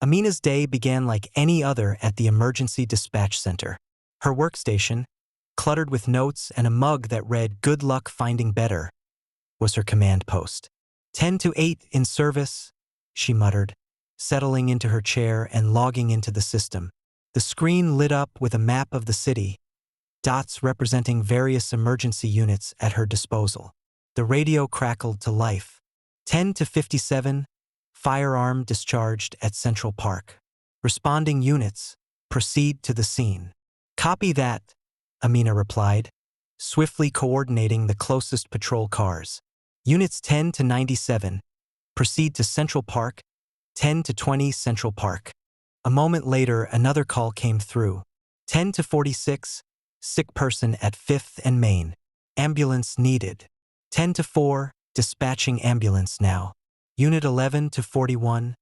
Amina's day began like any other at the emergency dispatch center. Her workstation, cluttered with notes and a mug that read "Good luck finding better," was her command post. 10 to 8 in service, she muttered, settling into her chair and logging into the system. The screen lit up with a map of the city, dots representing various emergency units at her disposal. The radio crackled to life. 10 to 57, firearm discharged at Central Park. Responding units, proceed to the scene. Copy that, Amina replied, swiftly coordinating the closest patrol cars. Units 10 to 97, proceed to Central Park, 10 to 20 Central Park. A moment later, another call came through. 10 to 46, sick person at 5th and Main. Ambulance needed. 10 to 4, dispatching ambulance now. Unit 11 to 41,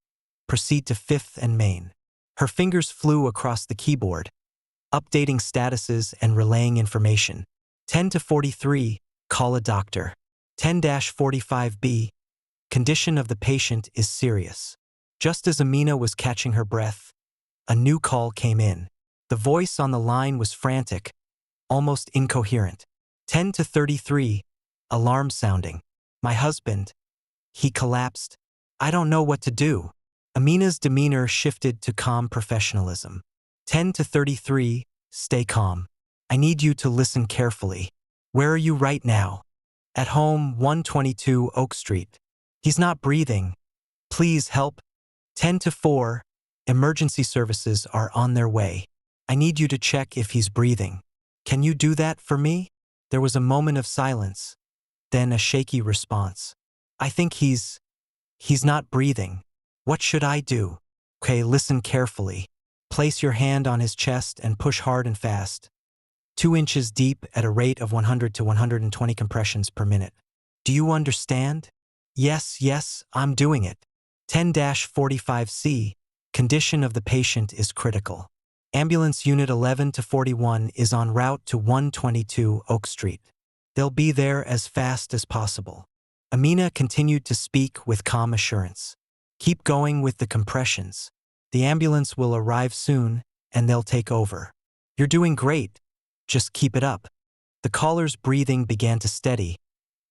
proceed to 5th and Main. Her fingers flew across the keyboard, updating statuses and relaying information. 10 to 43, call a doctor. 10-45B, condition of the patient is serious. Just as Amina was catching her breath, a new call came in. The voice on the line was frantic, almost incoherent. 10 to 33, alarm sounding. My husband. He collapsed. I don't know what to do. Amina's demeanor shifted to calm professionalism. 10 to 33, stay calm. I need you to listen carefully. Where are you right now? At home, 122 Oak Street. He's not breathing. Please help. 10 to 4, emergency services are on their way. I need you to check if he's breathing. Can you do that for me? There was a moment of silence, then a shaky response. I think he's not breathing. What should I do? Okay, listen carefully. Place your hand on his chest and push hard and fast. 2 inches deep at a rate of 100 to 120 compressions per minute. Do you understand? Yes, I'm doing it. 10-45C, condition of the patient is critical. Ambulance Unit 11 to 41 is en route to 122 Oak Street. They'll be there as fast as possible. Amina continued to speak with calm assurance. Keep going with the compressions. The ambulance will arrive soon, and they'll take over. You're doing great. Just keep it up. The caller's breathing began to steady,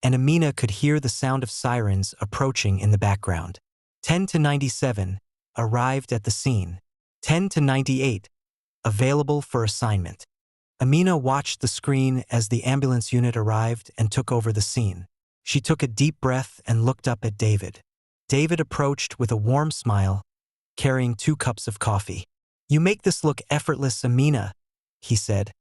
and Amina could hear the sound of sirens approaching in the background. 10 to 97, arrived at the scene. 10 to 98, available for assignment. Amina watched the screen as the ambulance unit arrived and took over the scene. She took a deep breath and looked up at David. David approached with a warm smile, carrying 2 cups of coffee. You make this look effortless, Amina, he said,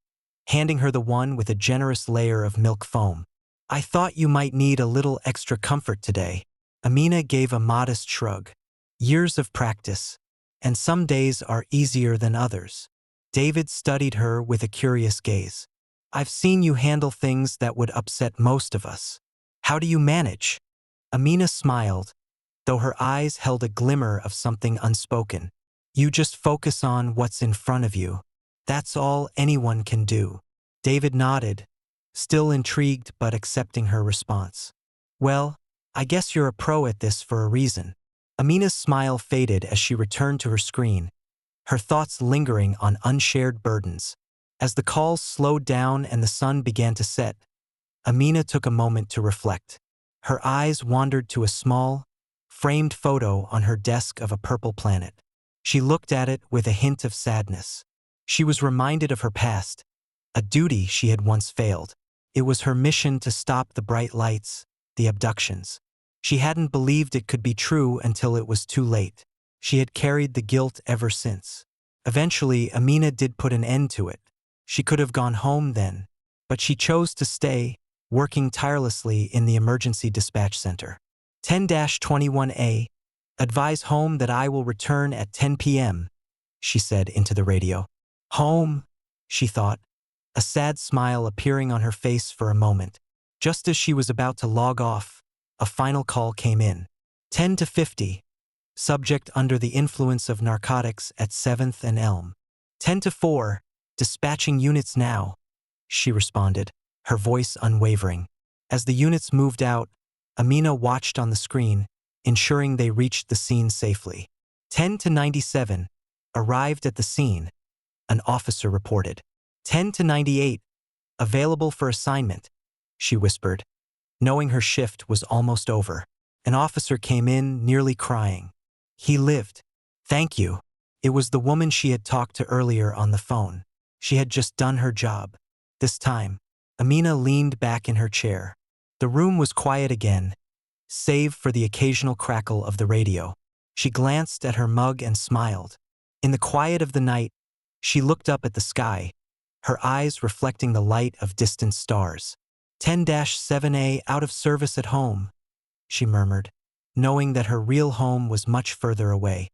handing her the one with a generous layer of milk foam. I thought you might need a little extra comfort today. Amina gave a modest shrug. Years of practice, and some days are easier than others. David studied her with a curious gaze. I've seen you handle things that would upset most of us. How do you manage? Amina smiled, though her eyes held a glimmer of something unspoken. You just focus on what's in front of you. That's all anyone can do. David nodded, still intrigued but accepting her response. Well, I guess you're a pro at this for a reason. Amina's smile faded as she returned to her screen, her thoughts lingering on unshared burdens. As the calls slowed down and the sun began to set, Amina took a moment to reflect. Her eyes wandered to a small, framed photo on her desk of a purple planet. She looked at it with a hint of sadness. She was reminded of her past, a duty she had once failed. It was her mission to stop the bright lights, the abductions. She hadn't believed it could be true until it was too late. She had carried the guilt ever since. Eventually, Amina did put an end to it. She could have gone home then, but she chose to stay, working tirelessly in the emergency dispatch center. 10-21A, advise home that I will return at 10 p.m., she said into the radio. Home, she thought, a sad smile appearing on her face for a moment. Just as she was about to log off, a final call came in. 10 to 50, subject under the influence of narcotics at 7th and Elm. 10 to 4, dispatching units now, she responded, her voice unwavering. As the units moved out, Amina watched on the screen, ensuring they reached the scene safely. 10 to 97, arrived at the scene, an officer reported. 10 to 98, available for assignment, she whispered, knowing her shift was almost over. An officer came in, nearly crying. He lived. Thank you. It was the woman she had talked to earlier on the phone. She had just done her job. This time, Amina leaned back in her chair. The room was quiet again, save for the occasional crackle of the radio. She glanced at her mug and smiled. In the quiet of the night, she looked up at the sky, her eyes reflecting the light of distant stars. 10-7A out of service at home, she murmured, knowing that her real home was much further away.